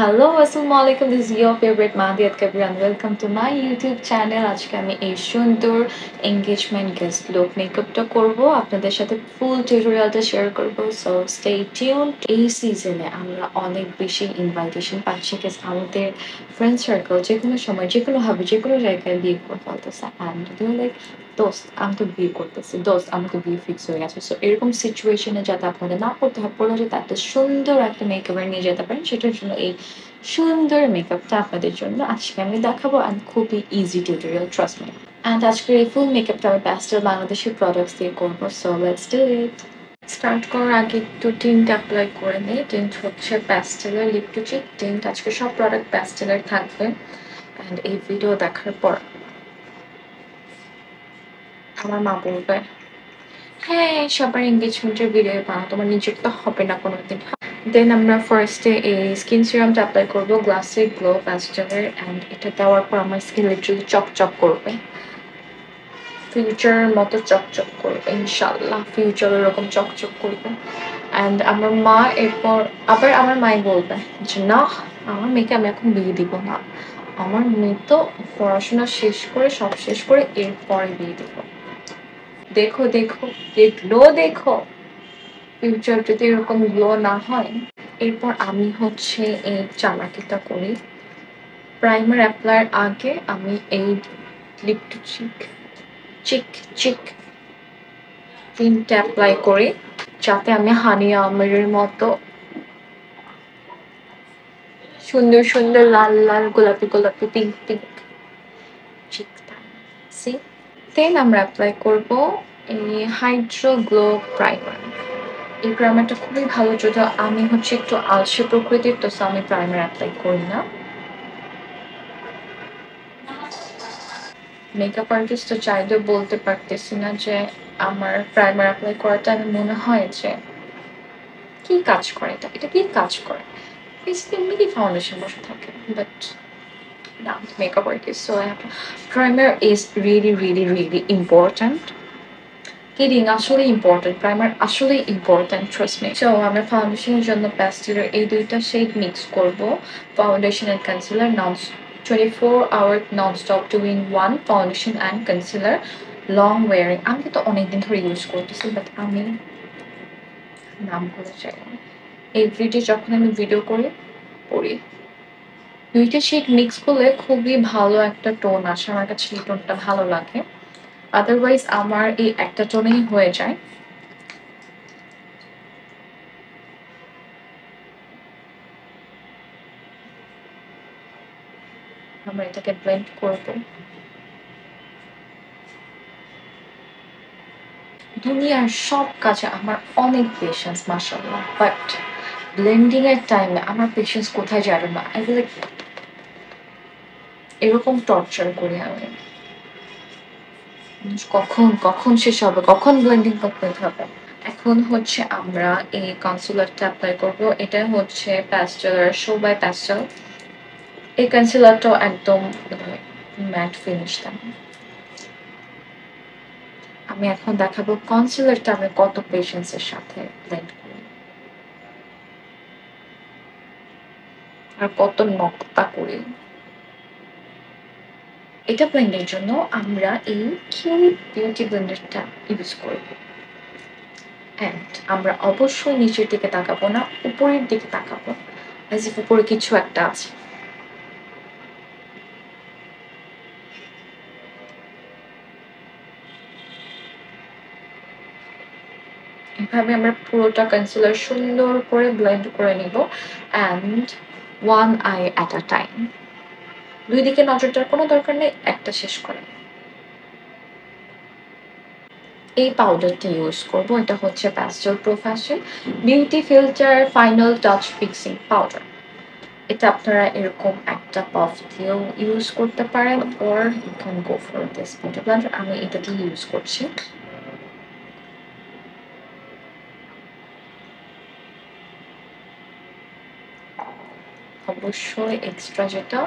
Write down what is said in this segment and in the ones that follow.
Hello, আসসালামু আলাইকুম। This is your favourite Mahiyat Kabir and welcome to my YouTube channel. আজকে আমি এই সুন্দর এনগেজমেন্ট গেস্ট লুক মেকআপটা করব। আপনাদের সাথে ফুল টিউটোরিয়ালটা শেয়ার করব। So stay tuned. এই সিজনে আমরা অনেক বেশি ইনভাইটেশন পাচ্ছি বিকজ আমাদের ফ্রেন্ড সার্কেল যেকোনো সময়, যেকোনোভাবে, যেকোনো জায়গায় বিয়ে করে ফেলতেছে। অ্যান্ড লাইক দোস্ত আমি তো বিয়ে করতেছি, দোস্ত আমার তো বিয়ে ফিক্স হয়ে গেছে। সো এরকম সিচুয়েশনে যাতে আপনাদের না পড়তে হয়, পড়লে যাতে একটা সুন্দর একটা মেকআপের নিয়ে যেতে পারেন, সেটার জন্য এই সুন্দর মেকআপটা আপনাদের জন্য আজকে আমি দেখাবো। অ্যান্ড খুবই easy tutorial, trust me. And আজকের এই ফুল মেকআপটা আমি প্যাস্টেল বাংলাদেশের প্রোডাক্টস দিয়ে করবো। So let's do it. Start করার আগে একটু টিন্ট অ্যাপ্লাই করে নিই। টিন্ট হচ্ছে প্যাস্টেলের লিপ টু চিক টিন্ট। আজকে সব প্রোডাক্ট প্যাস্টেলের থাকবে। অ্যান্ড এই ভিডিও দেখার পর আমার মা বলবে, হ্যাঁ সবার এঙ্গেজমেন্টের ভিডিও বানাও, তোমার নিজের তো হবে না কোনোদিন। দেন আমরা ফার্স্টে এই স্কিন সিরামটা অ্যাপ্লাই করবো গ্লাসিক গ্লো প্যাস্টেলের। অ্যান্ড এটা দেওয়ার পর আমার স্কিন লিটারালি চকচক করবে, ফিউচারের মতো চকচক করবে, ইনশাল্লাহ ফিউচার এরকম চকচক করবে। অ্যান্ড আমার মা এরপর আবার আমার মাই বলবে যে না, আমার মেয়েকে আমি এখন বিয়ে দিব না, আমার মেয়ে তো পড়াশোনা শেষ করে সব শেষ করে এরপরে বিয়ে দিব। দেখো দেখো, দেখলো দেখো, ফিউচার যদি এরকম গ্লো না হয়। এরপর আমি হচ্ছে এই চালাকিটা করি। প্রাইমার অ্যাপ্লাইয়ের আগে আমি এই লিপ টু চিক চিক চিক তিনটা অ্যাপ্লাই করি, যাতে আমি হানি আমের মতো সুন্দর সুন্দর লাল লাল গোলাপি গোলাপি পিঙ্ক পিঙ্ক চিক সি। দেন আমরা অ্যাপ্লাই করব এই হাইড্রো গ্লো প্রাইমার। এই প্রাইমারটা খুবই ভালো, যদি আমি হচ্ছে একটু আলসে প্রকৃতির, তো আমি প্রাইমার অ্যাপ্লাই করি না। মেকআপ আর্টিস্ট তো চাইলেও বলতে পারতেছি না যে আমার প্রাইমার অ্যাপ্লাই করাটা আমি মনে হয় যে কি কাজ করে, এটা এটা কি কাজ করে, বেসিক্যালি এমনি ফাউন্ডেশন বসে থাকে। বাট না, makeup artist, so primer is really really really important. Kidding, আসলে ইম্পর্টেন্ট, প্রাইমার আসলে ইম্পর্টেন্ট, ট্রাস্ট মি। সো আমরা ফাউন্ডেশনের জন্য প্যাস্টেলের এই দুইটা শেড মিক্স করব, foundation and concealer 24 hour non-stop doing one foundation and concealer long wearing। আমি কিন্তু অনেকদিন ধরে ইউজ করতেছি, বাট আমি নাম বলে চাই না। এভরিডে যখন আমি ভিডিও করি পড়ি, দুইটা শেড মিক্স করলে খুবই ভালো একটা টোন আসে, আমার কাছে এই টোনটা ভালো লাগে। আদারওয়াইজ আমার এই একটা টোনেই হয়ে যায়। আমরা এটাকে ব্লেন্ড করব। দুনিয়ার সব কাজে আমার অনেক পেশেন্স মাশাআল্লাহ, বাট ব্লেন্ডিং এর টাইমে আমার পেশেন্স কোথায় যাবে না, এগুলো এরকম টর্চার করি আমি। কখন কখন শেষ হবে, কখন ব্লেন্ডিং কমপ্লিট হবে। এখন হচ্ছে আমরা এই কনসিলারটা অ্যাপ্লাই করব। এটা হচ্ছে প্যাস্টেল শো বাই প্যাস্টেল। এই কনসিলারটাও একদম ম্যাট ফিনিশ দেন। আমি এখন দেখাবো কনসিলারটা আমি কত পেশেন্সের সাথে ব্লেন্ড করি আর কত নকটা করি। এটা ব্লেন্ডের জন্য আমরা এই কিউট বিউটি ব্লেন্ডারটা ইউজ করব। অ্যান্ড আমরা অবশ্যই নিচের দিকে তাকাবো না, উপরের দিকে তাকাবো, অ্যাজ ইফ উপরে কিছু একটা আছে। এভাবে আমরা পুরোটা কনসিলার সুন্দর করে ব্লেন্ড করে নিব। And one I at a time, দুই দিকে নজর দেওয়ার কোনো দরকার নেই, একটা শেষ করে। এই পাউডারটা ইউজ করব, এটা হচ্ছে pastel profession beauty filter final touch fixing powder. এটা আপনারা এরকম একটা পাফ দিয়েও ইউজ করতে পারেন, or you can go for this beauty blender. আমি এটা দিয়ে ইউজ করছি। অবশ্যই এক্সট্রা যেটা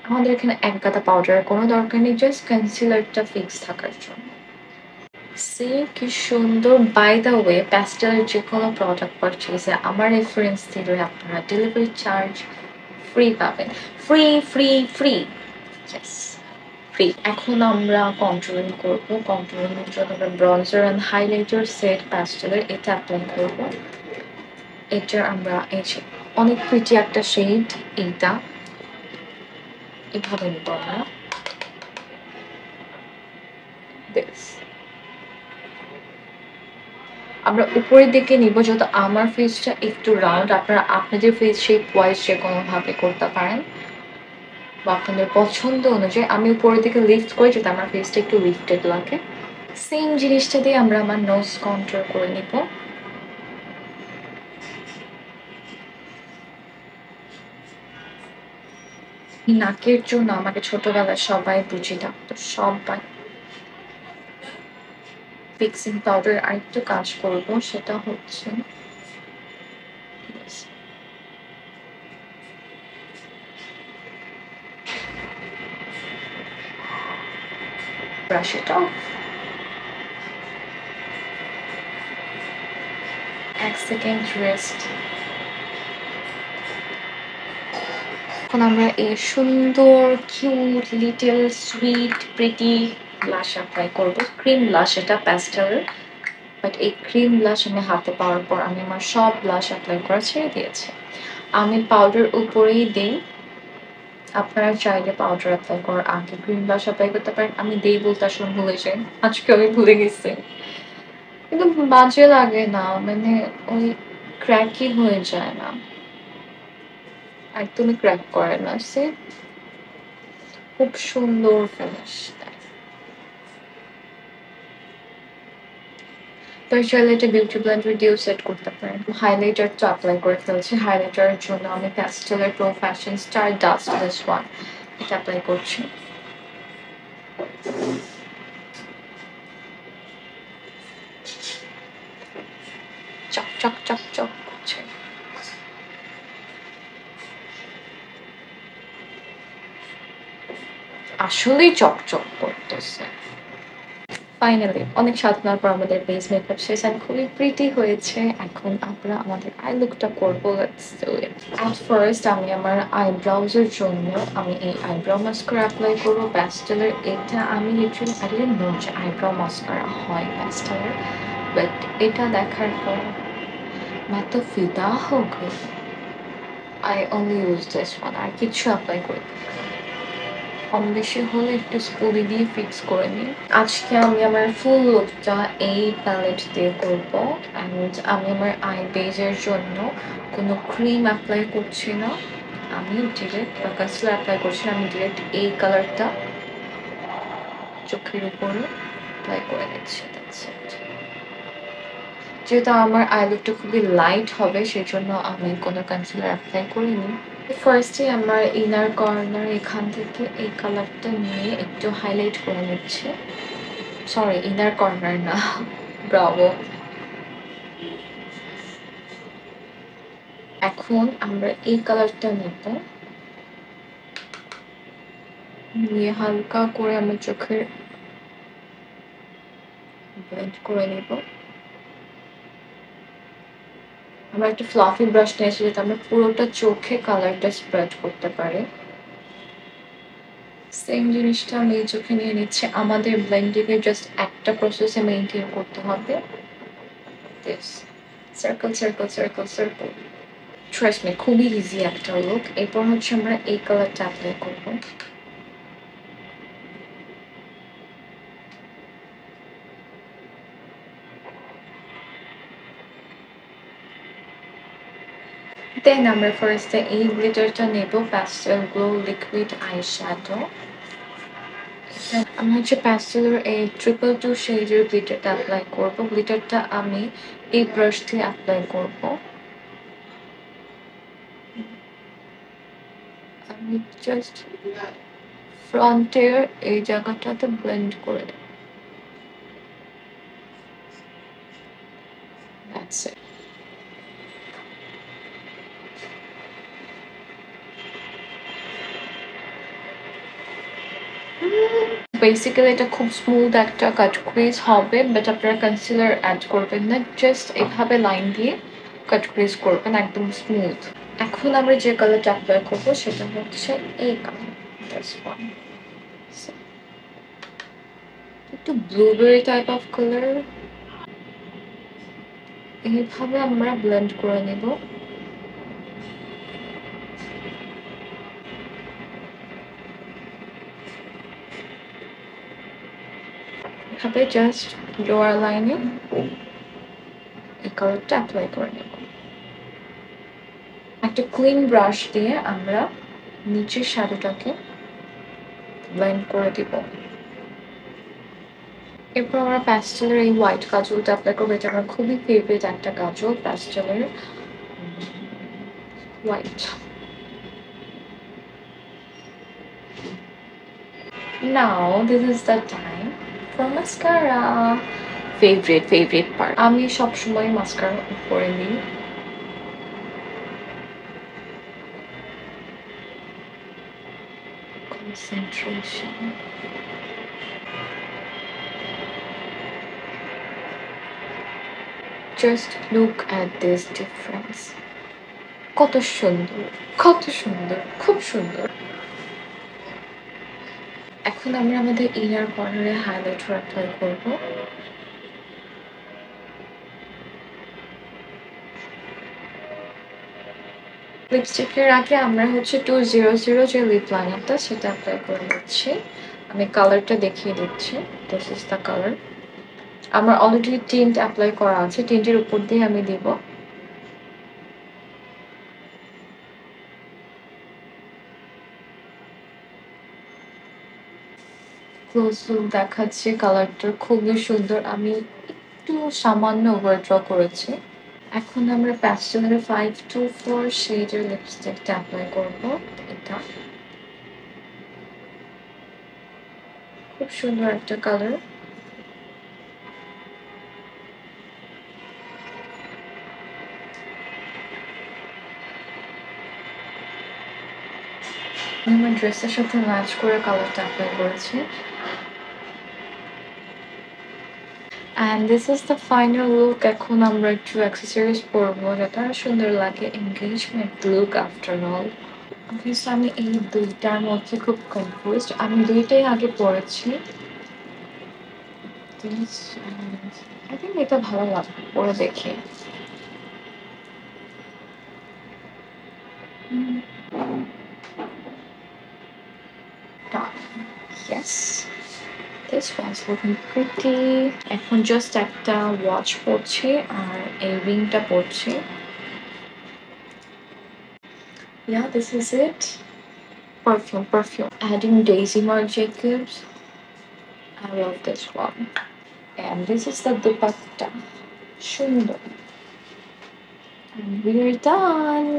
আমাদের এখানে এক গাদা পাউডারের কোনো দরকার নেই, জাস্ট কনসিলারটা ফিক্স থাকার জন্য। সে কি সুন্দর! বাই দ্য ওয়ে প্যাস্টেলের যেকোনো প্রোডাক্ট পারচেজে আমার রেফারেন্স দিলে আপনারা ডেলিভারি চার্জ ফ্রি পাবেন। Free, free, free. Yes, free. এখন আমরা কন্ট্রোলিং করব। কন্ট্রোলিং এর জন্য আমরা ব্রঞ্জার অ্যান্ড হাইলাইটার সেট প্যাস্টেলের এটা অ্যাপ্লাই করব। এটা আমরা এই যে অনেক প্রিটি একটা শেড এইটা এভাবে নিব আমরা। দিস আমরা উপরের দিকে নিব যত আমার ফেসটা একটু রাউন্ড আপনারা আপনাদের ফেস শেপ ওয়াইজ যে কোনোভাবে করতে পারেন বা আপনাদের পছন্দ অনুযায়ী আমি উপরের দিকে লিফট করি যাতে আমার ফেসটা একটু লিফটেড লাগে। সেম জিনিসটা দিয়ে আমরা আমার নোজ কন্ট্রোল করে নিব। নাকের জন্য আমাকে ছোটবেলায় সবাই বুঝিয়ে ডাকতো, সবাই। ফিক্সিং পাউডার আরেকটু কাজ করব সেটা হচ্ছে ব্রাশ এটা 1 সেকেন্ড রেস্ট। এখন আমরা এই সুন্দর cute little sweet pretty blush apply করব। ক্রিম ব্লাশ এটা প্যাস্টেলের, বাট এই ক্রিম ব্লাশ আমি হাতে পাওয়ার পর আমি আমার সব ব্লাশ অ্যাপ্লাই করা ছেড়ে দিয়েছি। আমি পাউডার উপরেই দিই। আপনারা চাইলে পাউডার অ্যাপ্লাই করার আগে ক্রিম ব্লাশ অ্যাপ্লাই করতে পারেন। আমি দেই বলতে আসলে ভুলে যাই। আজকে আমি ভুলে গেছি। কিন্তু বাজে লাগে না, মানে ওই ক্র্যাকি হয়ে যায় না, একদমই ক্র্যাক করে না। সে খুব সুন্দর ফিনিশ দেয়। তো চাইলে এটা বিউটি ব্লেন্ডার দিয়েও সেট করতে পারেন। হাইলাইটার তো অ্যাপ্লাই করে ফেলছি। হাইলাইটারের জন্য আমি প্যাস্টেলের প্রো ফ্যাশন স্টার ডাস্টলেস ওয়ান এটা অ্যাপ্লাই করছি। চক চক চক চক করছে। আসলেই চকচক করতেছে। ফাইনালি অনেক সাধনার পর আমাদের বেস মেকআপ শেষ এন্ড খুবই প্রিটি হয়েছে। এখন আমরা আমাদের আই লুকটা করবো। Let's do it. At first আমি আমার আইব্রাউজ এর জন্য আমি এই আইব্রাউ মাস্কারা অ্যাপ্লাই করবো প্যাস্টেলের। এটা আমি লিটারালি আই ডিডন্ট নো যে আইব্রাউ মাস্কারা হয় প্যাস্টেলের, বাট এটা দেখার পর मैं तो फिदा हो गई। I only use this one আর কিছু অ্যাপ্লাই করি না। কম বেশি হলে একটু স্পুলি দিয়ে ফিক্স করে নিই। আজকে আমি আমার ফুল লুকটা এই প্যালেট দিয়ে করবো অ্যান্ড আমি আমার আই বেজের জন্য কোনো ক্রিম অ্যাপ্লাই করছি না। আমি ডিরেক্ট বা কনসিলার অ্যাপ্লাই করছি না, আমি ডিরেক্ট এই কালারটা চোখের উপরে অ্যাপ্লাই করে নিচ্ছি। যেহেতু আমার আই লুকটা খুবই লাইট হবে সেজন্য আমি কোনো কনসিলার অ্যাপ্লাই করিনি। ফার্স্টে আমার ইনার কর্নার এখান থেকে এই কালারটা নিয়ে একটু হাইলাইট করে নিচ্ছি। সরি, ইনার কর্নার না, ব্রাভো। এখন আমরা এই কালারটা নেব, নিয়ে হালকা করে আমার চোখের ব্লেন্ড করে নেব। আমরা একটা ফ্লাফি ব্রাশ নিয়েছি যাতে আমরা পুরোটা চোখে কালারটা স্প্রেড করতে পারি। সেম জিনিসটা আমি এই চোখে নিয়ে নিচ্ছি। আমাদের ব্লেন্ডিংয়ে জাস্ট একটা প্রসেসে মেইনটেইন করতে হবে। This circle circle circle circle. Trust me, খুবই ইজি একটা লুক। এরপর হচ্ছে আমরা এই কালারটা অ্যাপ্লাই করবো। দেন আমরা ফার্স্টে এই গ্লিটারটা নেব, pastel glow liquid eye shadow. আমি হচ্ছে প্যাস্টেলের এই ট্রিপল টু শেডের গ্লিটারটা অ্যাপ্লাই করবো। গ্লিটারটা আমি এই ব্রাশ দিয়ে অ্যাপ্লাই করবো। আমি জাস্ট ফ্রন্টের এই জায়গাটাতে ব্লেন্ড করে দেব। That's it. বেসিক্যালি এটা খুব স্মুথ একটা কাট ক্রিজ হবে, বাট আপনারা কনসিলার অ্যাড করবেন না, জাস্ট এভাবে লাইন দিয়ে কাট ক্রিজ করবেন একদম স্মুথ। এখন আমরা যে কালারটা অ্যাপ্লাই করবো সেটা হচ্ছে এই কালার, দিস ওয়ান, একটু ব্লুবেরি টাইপ অফ কালার। এইভাবে আমরা ব্লেন্ড করে নেব। এভাবে জাস্ট লোয়ার লাইনে এই কালারটা অ্যাপ্লাই করে নেব। একটা ক্লিন ব্রাশ দিয়ে আমরা নিচের শ্যাডোটাকে ব্লেন্ড করে দিব। এরপর আমরা প্যাস্টেলের এই হোয়াইট কাজলটা অ্যাপ্লাই করবো। এটা আমার খুবই ফেভারিট একটা কাজল, প্যাস্টেলের white. Now this is the time for mascara. Favorite part. আমি সবসময় মাস্কারা উপরে নিই। Concentration. Just look at this difference. কত সুন্দর, কত সুন্দর, খুব সুন্দর। এখন আমরা আমাদের ইনার কর্নারে হাইলাইটার অ্যাপ্লাই করব। লিপস্টিকের আগে আমরা হচ্ছে 200 যে লিপ লাইনারটা সেটা অ্যাপ্লাই করে নিচ্ছি। আমি কালারটা দেখিয়ে দিচ্ছি। This is the colour. আমার অলরেডি টিন্ট অ্যাপ্লাই করা আছে, টিন্টের উপর দিয়ে আমি দিব। ক্লোজ লুক দেখাচ্ছে, কালারটা খুবই সুন্দর। আমি একটু সামান্য ওভার ড্র করেছি। এখন আমরা প্যাস্টেলের 524 শেডের লিপস্টিকটা অ্যাপ্লাই করব। এটা খুব সুন্দর একটা কালার। আমার ড্রেসের সাথে ম্যাচ করে কালারটা অ্যাপ্লাই করেছি। And this is the final look. এখন আমরা একটু অ্যাক্সেসরিজ পরবো যেটা সুন্দর লাগে, engagement look after all. Obviously আমি এই দুইটার মধ্যে খুব কনফিউজড। আমি দুইটাই আগে পরেছি। আই থিঙ্ক এটা ভালো লাগবে, পরে দেখি। Yes, this one's looking pretty. এখন জাস্ট একটা ওয়াচ পরছি আর এই রিংটা পরছি। Yeah, this is it. Perfume. Adding Daisy Marc Jacobs. I love this one. And this is the dupatta. Shundo. And we're done.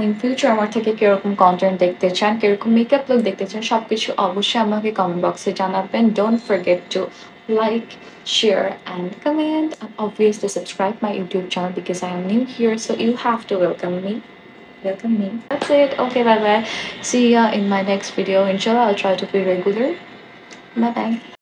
In future আমার থেকে কিরকম content দেখতে চান, কিরকম মেকআপ লুক দেখতে চান, সবকিছু অবশ্যই আমাকে কমেন্ট বক্সে জানাবেন। Don't forget to like, share and comment, and obviously subscribe my YouTube channel because I am new here, so you have to welcome me. That's it. Okay, bye bye. See ya in my next video. Inshallah, I'll try to be regular. Bye bye.